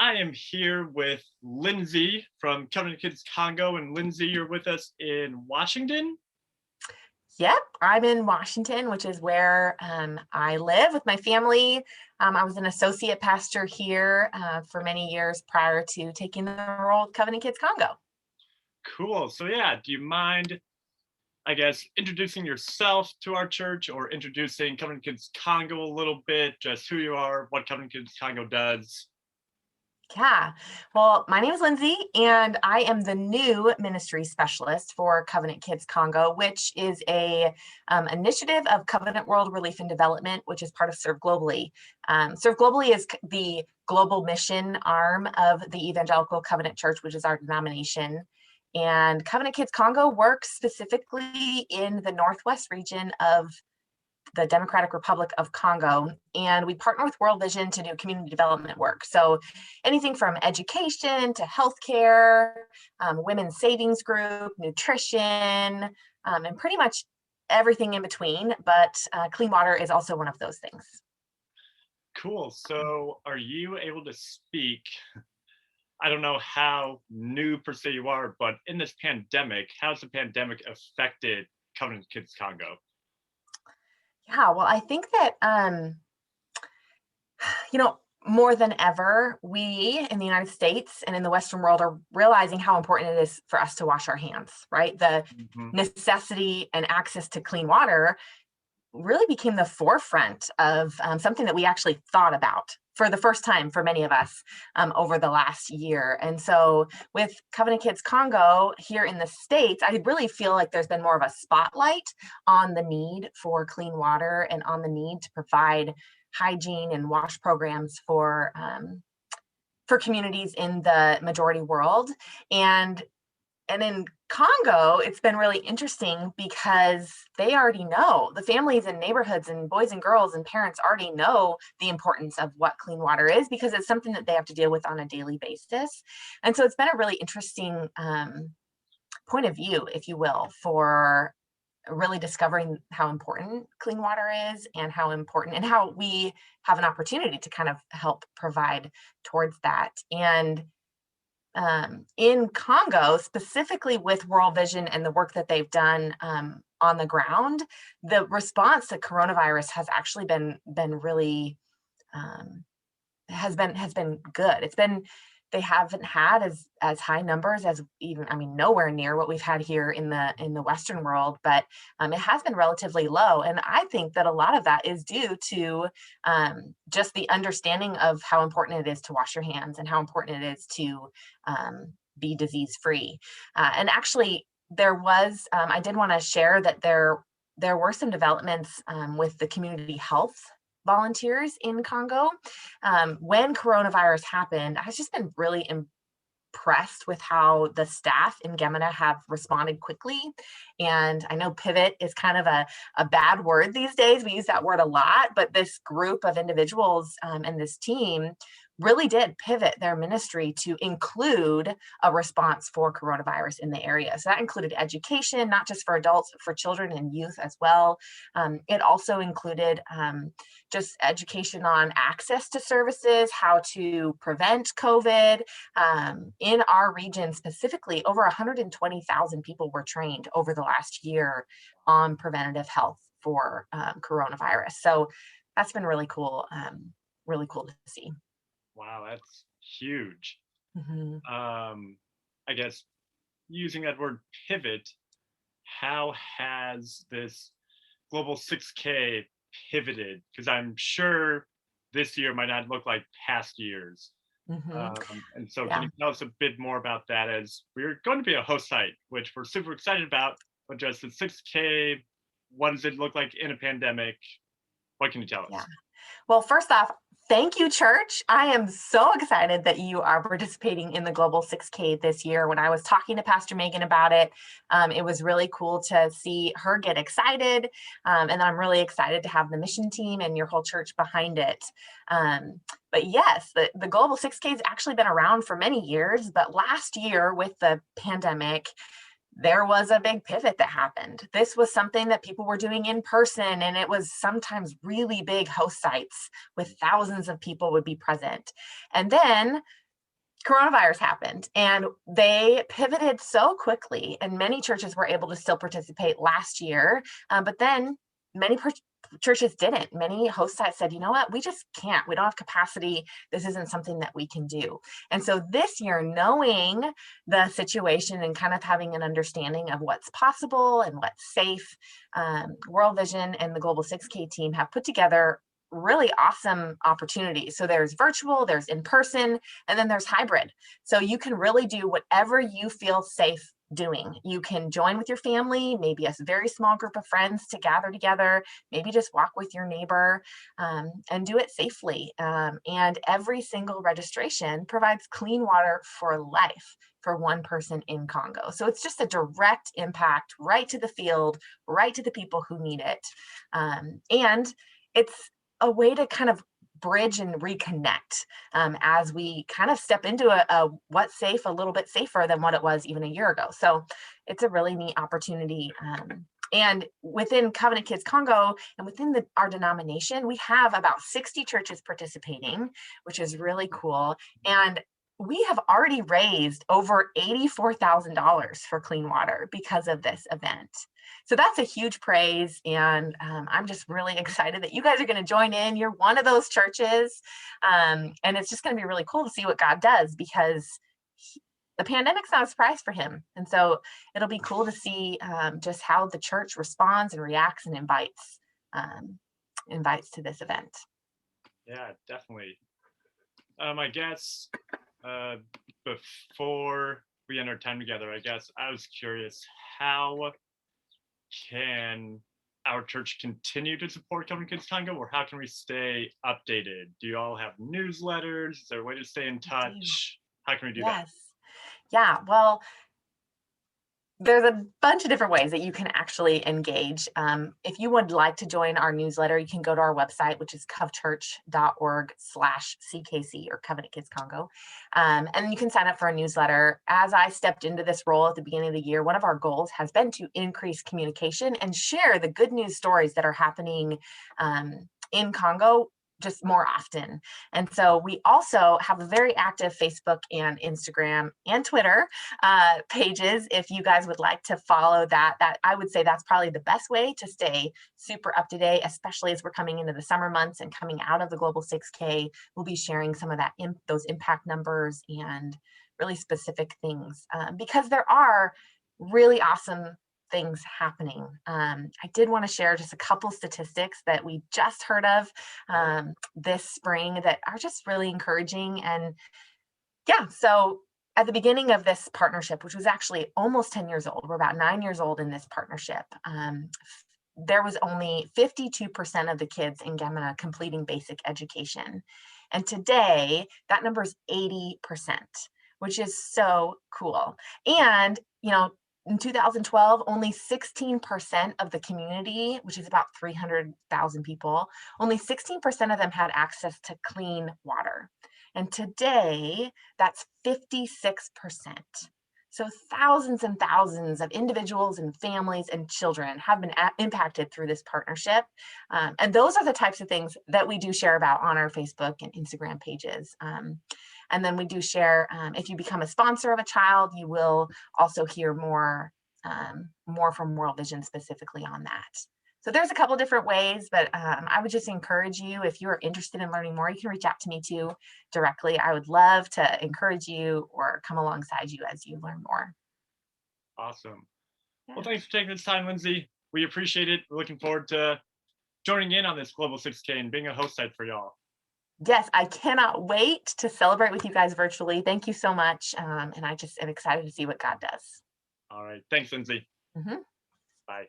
I am here with Lindsey from Covenant Kids Congo, and Lindsey, you're with us in Washington. Yep, I'm in Washington, which is where I live with my family. I was an associate pastor here for many years prior to taking the role of Covenant Kids Congo. Cool. So yeah, do you mind, introducing yourself to our church or introducing Covenant Kids Congo a little bit, just who you are, what Covenant Kids Congo does? Yeah, well, my name is Lindsey, and I am the new ministry specialist for Covenant Kids Congo, which is a initiative of Covenant World Relief and Development, which is part of Serve Globally. Serve Globally is the global mission arm of the Evangelical Covenant Church, which is our denomination. And Covenant Kids Congo works specifically in the Northwest region of the Democratic Republic of Congo, and we partner with World Vision to do community development work. So anything from education to healthcare, women's savings group, nutrition, and pretty much everything in between. But clean water is also one of those things. Cool. So are you able to speak? I don't know how new per se you are, but in this pandemic, how's the pandemic affected Covenant Kids Congo? Yeah, well, I think that more than ever, we in the United States and in the Western world are realizing how important it is for us to wash our hands, right? The Mhm. necessity and access to clean water really became the forefront of something that we actually thought about for the first time for many of us over the last year. And so with Covenant Kids Congo here in the States, I really feel like there's been more of a spotlight on the need for clean water and on the need to provide hygiene and wash programs for communities in the majority world. And in Congo, it's been really interesting because they already know, the families and neighborhoods and boys and girls and parents already know the importance of what clean water is because it's something that they have to deal with on a daily basis. And so it's been a really interesting point of view, if you will, for really discovering how important clean water is and how important and how we have an opportunity to kind of help provide towards that. And in Congo, specifically with World Vision and the work that they've done on the ground, the response to coronavirus has actually been really has been good. It's been They haven't had as high numbers as even, I mean, nowhere near what we've had here in the Western world, but it has been relatively low. And I think that a lot of that is due to just the understanding of how important it is to wash your hands and how important it is to be disease free. And actually, I did want to share that there were some developments with the community health volunteers in Congo. When coronavirus happened, I've just been really impressed with how the staff in Gemina have responded quickly. And I know pivot is kind of a bad word these days. We use that word a lot, but this group of individuals and this team really did pivot their ministry to include a response for coronavirus in the area. So that included education, not just for adults, but for children and youth as well. It also included just education on access to services, how to prevent COVID. In our region specifically, over 120,000 people were trained over the last year on preventative health for coronavirus. So that's been really cool to see. Wow, that's huge. Mhm. I guess using that word pivot, how has this global 6K pivoted? Because I'm sure this year might not look like past years. Mhm. And so, can Yeah. you tell us a bit more about that? As we're going to be a host site, which we're super excited about, but just the 6K, what does it look like in a pandemic? What can you tell Yeah. us? Well, first off, thank you, church. I am so excited that you are participating in the Global 6K this year. When I was talking to Pastor Megan about it, it was really cool to see her get excited. And I'm really excited to have the mission team and your whole church behind it. But yes, the Global 6K has actually been around for many years, but last year with the pandemic, there was a big pivot that happened. This was something that people were doing in person, and it was sometimes really big host sites with thousands of people would be present. And then coronavirus happened, and they pivoted so quickly, and many churches were able to still participate last year, but then many churches didn't. Many host sites said, you know what, we just can't, we don't have capacity, this isn't something that we can do. And so this year, knowing the situation and kind of having an understanding of what's possible and what's safe, World Vision and the Global 6K team have put together really awesome opportunities. So there's virtual, there's in person, and then there's hybrid. So you can really do whatever you feel safe doing. You can join with your family, maybe a very small group of friends to gather together, maybe just walk with your neighbor, and do it safely. And every single registration provides clean water for life for one person in Congo. So it's just a direct impact right to the field, right to the people who need it. And it's a way to kind of bridge and reconnect, as we kind of step into a what's safe a little bit safer than what it was even a year ago. So it's a really neat opportunity. And within Covenant Kids Congo and within our denomination, we have about 60 churches participating, which is really cool. And we have already raised over $84,000 for clean water because of this event. So that's a huge praise. And I'm just really excited that you guys are going to join in. You're one of those churches. And it's just going to be really cool to see what God does, because the pandemic's not a surprise for him. And so it'll be cool to see just how the church responds and reacts and invites to this event. Yeah, definitely. I guess before we end our time together, I guess I was curious, how can our church continue to support Covenant Kids Congo, or how can we stay updated? Do you all have newsletters? Is there a way to stay in touch? How can we do that? Yes. Yeah. Well, there's a bunch of different ways that you can actually engage. If you would like to join our newsletter, you can go to our website, which is covchurch.org/CKC, or Covenant Kids Congo. And you can sign up for a newsletter. As I stepped into this role at the beginning of the year, one of our goals has been to increase communication and share the good news stories that are happening in Congo just more often. And so we also have a very active Facebook and Instagram and Twitter pages. If you guys would like to follow that I would say that's probably the best way to stay super up to date, especially as we're coming into the summer months and coming out of the Global 6K. We'll be sharing some of that those impact numbers and really specific things, because there are really awesome things happening. I did want to share just a couple statistics that we just heard of this spring that are just really encouraging. And yeah, so at the beginning of this partnership, which was actually almost 10 years old, we're about 9 years old in this partnership, there was only 52% of the kids in Gemina completing basic education. And today, that number is 80%, which is so cool. And, in 2012, only 16% of the community, which is about 300,000 people, only 16% of them had access to clean water. And today, that's 56%. So thousands and thousands of individuals and families and children have been impacted through this partnership. And those are the types of things that we do share about on our Facebook and Instagram pages. And then we do share, if you become a sponsor of a child, you will also hear more from World Vision specifically on that. So there's a couple different ways, but I would just encourage you, if you're interested in learning more, you can reach out to me too directly. I would love to encourage you or come alongside you as you learn more. Awesome. Yeah. Well, thanks for taking this time, Lindsey. We appreciate it. We're looking forward to joining in on this Global 6K and being a host site for y'all. Yes, I cannot wait to celebrate with you guys virtually. Thank you so much. And I just am excited to see what God does. All right. Thanks, Lindsey. Mm-hmm. Bye.